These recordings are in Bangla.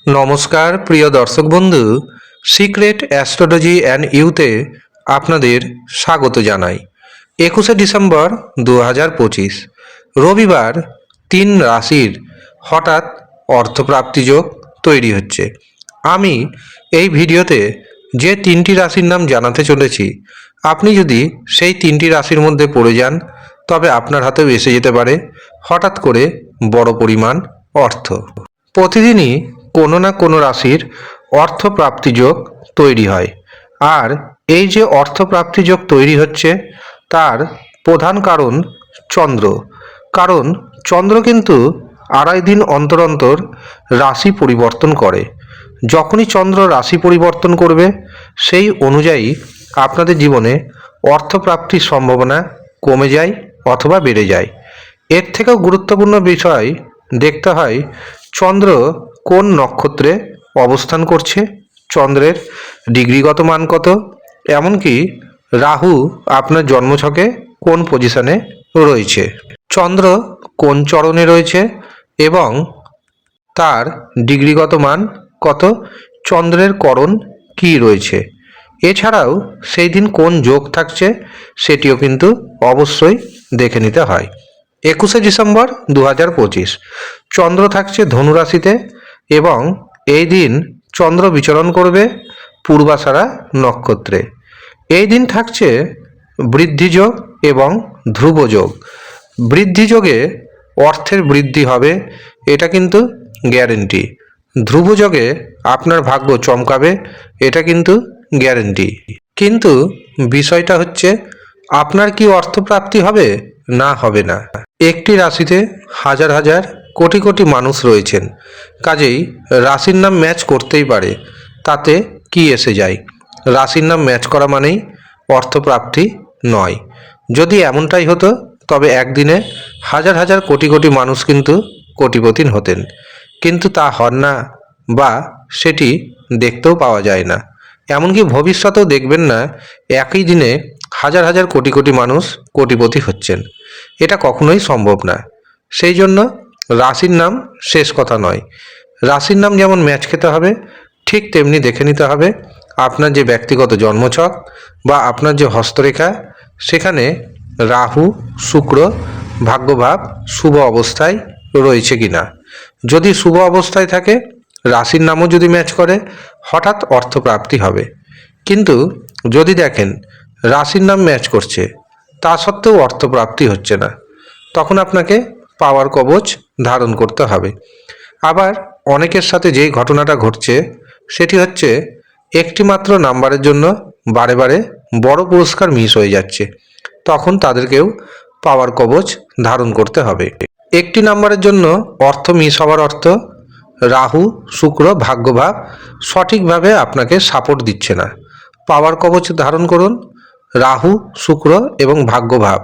নমস্কার প্রিয় দর্শক বন্ধু, সিক্রেট অ্যাস্ট্রোলজি অ্যান্ড ইউতে আপনাদের স্বাগত জানাই। 21শে ডিসেম্বর 2025 রবিবার 3 রাশির হঠাৎ অর্থপ্রাপ্তি যোগ তৈরি হচ্ছে। আমি এই ভিডিওতে যে 3টি রাশির নাম জানাতে চলেছি, আপনি যদি সেই 3টি রাশির মধ্যে পড়ে যান তবে আপনার হাতেও এসে যেতে পারে হঠাৎ করে বড় পরিমাণ অর্থ। প্রতিদিনই কোনো না কোনো রাশির অর্থপ্রাপ্তি যোগ তৈরি হয়, আর এই যে অর্থপ্রাপ্তি যোগ তৈরি হচ্ছে তার প্রধান কারণ চন্দ্র। কারণ চন্দ্র কিন্তু 2.5 দিন অন্তর অন্তর রাশি পরিবর্তন করে। যখনই চন্দ্র রাশি পরিবর্তন করবে সেই অনুযায়ী আপনাদের জীবনে অর্থপ্রাপ্তির সম্ভাবনা কমে যায় অথবা বেড়ে যায়। এর থেকেও গুরুত্বপূর্ণ বিষয় দেখতে হয় চন্দ্র কোন নক্ষত্রে অবস্থান করছে, চন্দ্রের ডিগ্রিগত মান কত, এমনকি রাহু আপনার জন্মছকে কোন পজিশনে রয়েছে, চন্দ্র কোন চরণে রয়েছে এবং তার ডিগ্রিগত মান কত, চন্দ্রের করণ কী রয়েছে। এছাড়াও সেই দিন কোন যোগ থাকছে সেটিও কিন্তু অবশ্যই দেখে নিতে হয়। 21শে ডিসেম্বর 2025 চন্দ্র থাকছে ধনু রাশিতে এবং এই দিন চন্দ্র বিচরণ করবে পূর্বাষাঢ়া নক্ষত্রে। এই দিন থাকছে বৃদ্ধিযোগ এবং ধ্রুবযোগ। বৃদ্ধিযোগে অর্থের বৃদ্ধি হবে, এটা কিন্তু গ্যারেন্টি। ধ্রুবযোগে আপনার ভাগ্য চমকাবে, এটা কিন্তু গ্যারেন্টি। কিন্তু বিষয়টা হচ্ছে আপনার কি অর্থপ্রাপ্তি হবে না হবে না। একটি রাশিতে হাজার হাজার কোটি কোটি মানুষ রয়েছেন, কাজেই রাশির নাম ম্যাচ করতেই পারে, তাতে কি এসে যায়। রাশির নাম ম্যাচ করা মানেই অর্থপ্রাপ্তি নয়। যদি এমনটাই হতো তবে একদিনে হাজার হাজার কোটি কোটি মানুষ কিন্তু কোটিপতি হতেন, কিন্তু তা হন না বা সেটি দেখতেও পাওয়া যায় না। এমনকি ভবিষ্যতেও দেখবেন না একই দিনে হাজার হাজার কোটি কোটি মানুষ কোটিপতি হচ্ছেন, এটা কখনোই সম্ভব না। সেই জন্য রাশির নাম শেষ কথা নয়। রাশির নাম যেমন ম্যাচ খেতে হবে, ঠিক তেমনি দেখে নিতে হবে আপনার যে ব্যক্তিগত জন্মছক বা আপনার যে হস্তরেখা, সেখানে রাহু শুক্র ভাগ্যভাব শুভ অবস্থায় রয়েছে কি না। যদি শুভ অবস্থায় থাকে, রাশির নামও যদি ম্যাচ করে, হঠাৎ অর্থপ্রাপ্তি হবে। কিন্তু যদি দেখেন রাশির নাম ম্যাচ করছে তা সত্ত্বেও অর্থপ্রাপ্তি হচ্ছে না, তখন আপনাকে পাওয়ার কবচ ধারণ করতে হবে। আবার অনেকের সাথে যেই ঘটনাটা ঘটছে সেটি হচ্ছে একটি মাত্র নাম্বারের জন্য বারে বারে বড় পুরস্কার মিস হয়ে যাচ্ছে, তখন তাদেরকেও পাওয়ার কবচ ধারণ করতে হবে। একটি নাম্বারের জন্য অর্থ মিস হওয়ার অর্থ রাহু শুক্র ভাগ্যভাব সঠিকভাবে আপনাকে সাপোর্ট দিচ্ছে না। পাওয়ার কবচ ধারণ করুন, রাহু শুক্র এবং ভাগ্যভাব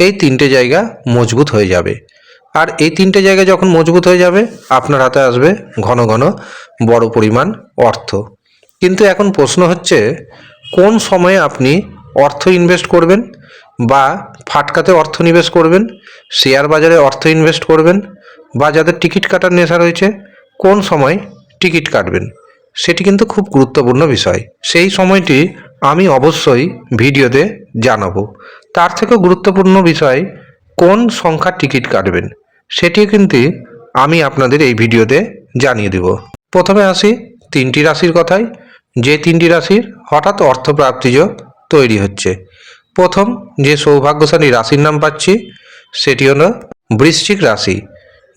এই 3টে জায়গা মজবুত হয়ে যাবে। আর এই 3টে জায়গা যখন মজবুত হয়ে যাবে, আপনার হাতে আসবে ঘন ঘন বড় পরিমাণ অর্থ। কিন্তু এখন প্রশ্ন হচ্ছে কোন সময়ে আপনি অর্থ ইনভেস্ট করবেন, বা ফাটকাতে অর্থ নিবেশ করবেন, শেয়ার বাজারে অর্থ ইনভেস্ট করবেন, বা যাদের টিকিট কাটার নেশা রয়েছে কোন সময় টিকিট কাটবেন, সেটি কিন্তু খুব গুরুত্বপূর্ণ বিষয়। সেই সময়টি আমি অবশ্যই ভিডিওতে জানাবো। তার থেকেও গুরুত্বপূর্ণ বিষয় কোন সংখ্যার টিকিট কাটবেন, সেটিও কিন্তু আমি আপনাদের এই ভিডিওতে জানিয়ে দেব। প্রথমে আসি 3টি রাশির কথায়, যে 3টি রাশির হঠাৎ অর্থপ্রাপ্তিযোগ তৈরি হচ্ছে। প্রথম যে সৌভাগ্যশালী রাশির নাম পাচ্ছি সেটি হলো বৃশ্চিক রাশি।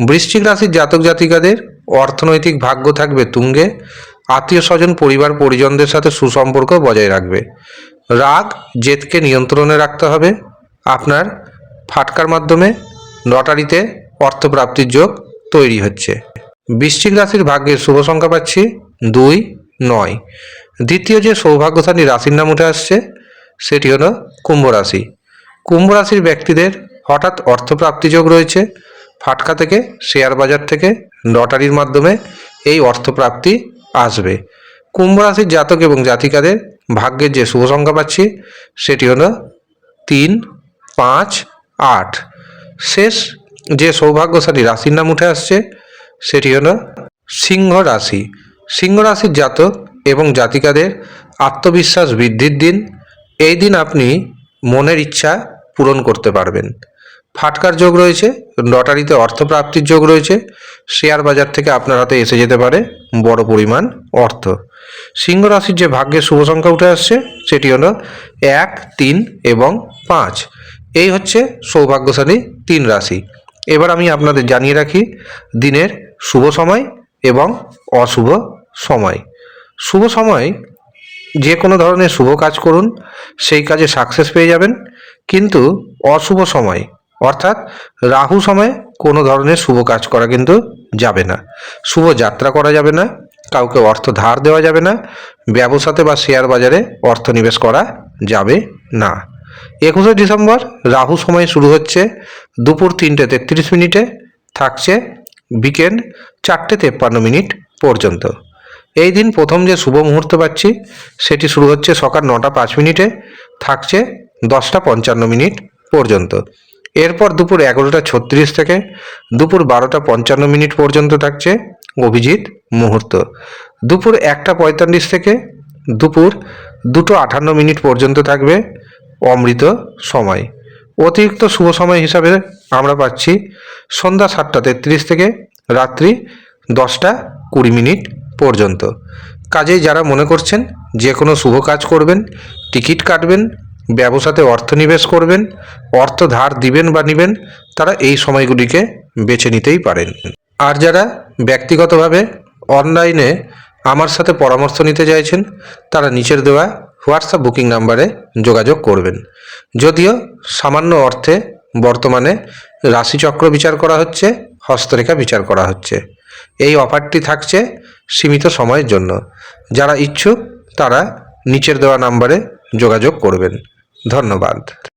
বৃশ্চিক রাশির জাতক জাতিকাদের অর্থনৈতিক ভাগ্য থাকবে তুঙ্গে, আত্মীয় স্বজন পরিবার পরিজনদের সাথে সুসম্পর্ক বজায় রাখবে। রাগ জেদকে নিয়ন্ত্রণে রাখতে হবে। আপনার ফাটকার মাধ্যমে লটারিতে অর্থপ্রাপ্তির যোগ তৈরি হচ্ছে। বৃশ্চিক রাশির ভাগ্যের শুভ সংখ্যা পাচ্ছি 2, 9। দ্বিতীয় যে সৌভাগ্যশালী রাশির নাম উঠে আসছে সেটি হলো কুম্ভ রাশি। কুম্ভ রাশির ব্যক্তিদের হঠাৎ অর্থপ্রাপ্তি যোগ রয়েছে। ফাটকা থেকে, শেয়ার বাজার থেকে, লটারির মাধ্যমে এই অর্থপ্রাপ্তি আসবে। কুম্ভ রাশির জাতক এবং জাতিকাদের ভাগ্যের যে শুভ সংখ্যা পাচ্ছি সেটি হলো 3, 5, 8। শেষ যে সৌভাগ্যশালী রাশির নাম উঠে আসছে সেটি হলো সিংহ রাশি। সিংহ রাশির জাতক এবং জাতিকাদের আত্মবিশ্বাস বৃদ্ধির দিন। এই দিন আপনি মনের ইচ্ছা পূরণ করতে পারবেন। ফাটকার যোগ রয়েছে, লটারিতে অর্থপ্রাপ্তির যোগ রয়েছে, শেয়ার বাজার থেকে আপনার হাতে এসে যেতে পারে বড় পরিমাণ অর্থ। সিংহ রাশির যে ভাগ্যের শুভ সংখ্যা উঠে আসছে সেটি হলো 1, 3 এবং 5। এই হচ্ছে সৌভাগ্যশালী 3 রাশি। এবার আমি আপনাদের জানিয়ে রাখি দিনের শুভ সময় এবং অশুভ সময়। শুভ সময় যে কোনো ধরনের শুভ কাজ করুন, সেই কাজে সাকসেস পেয়ে যাবেন। কিন্তু অশুভ সময় অর্থাৎ রাহু সময়ে কোনো ধরনের শুভ কাজ করা কিন্তু যাবে না। শুভ যাত্রা করা যাবে না, কাউকে অর্থ ধার দেওয়া যাবে না, ব্যবসাতে বা শেয়ার বাজারে অর্থ নিবেশ করা যাবে না। 21শে ডিসেম্বর রাহু সময় শুরু হচ্ছে দুপুর 3:33 থাকছে বিকেল 4:53 পর্যন্ত। এই দিন প্রথম যে শুভ মুহূর্ত পাচ্ছি সেটি শুরু হচ্ছে সকাল 9:05 থাকছে 10:55 পর্যন্ত। এরপর দুপুর 11:36 থেকে দুপুর 12:55 পর্যন্ত থাকছে অভিজিৎ মুহূর্ত। দুপুর 1:45 থেকে দুপুর 2:58 পর্যন্ত থাকবে অমৃত সময়। অতিরিক্ত শুভ সময় হিসাবে আমরা পাচ্ছি সন্ধ্যা 7:33 থেকে রাত্রি 10:20 পর্যন্ত। কাজেই যারা মনে করছেন যে কোনো শুভ কাজ করবেন, টিকিট কাটবেন, ব্যবসাতে অর্থ নিবেশ করবেন, অর্থ ধার দিবেন বা নেবেন, তারা এই সময়গুলিকে বেছে নিতেই পারেন। আর যারা ব্যক্তিগতভাবে অনলাইনে আমার সাথে পরামর্শ নিতে চাইছেন তারা নিচের দেওয়া হোয়াটসঅ্যাপ বুকিং নাম্বারে যোগাযোগ করবেন। যদিও সামান্য অর্থে বর্তমানে রাশিচক্র বিচার করা হচ্ছে, হস্তরেখা বিচার করা হচ্ছে। এই অফারটি থাকছে সীমিত সময়ের জন্য। যারা ইচ্ছুক তারা নিচের দেওয়া নাম্বারে যোগাযোগ করবেন। ধন্যবাদ।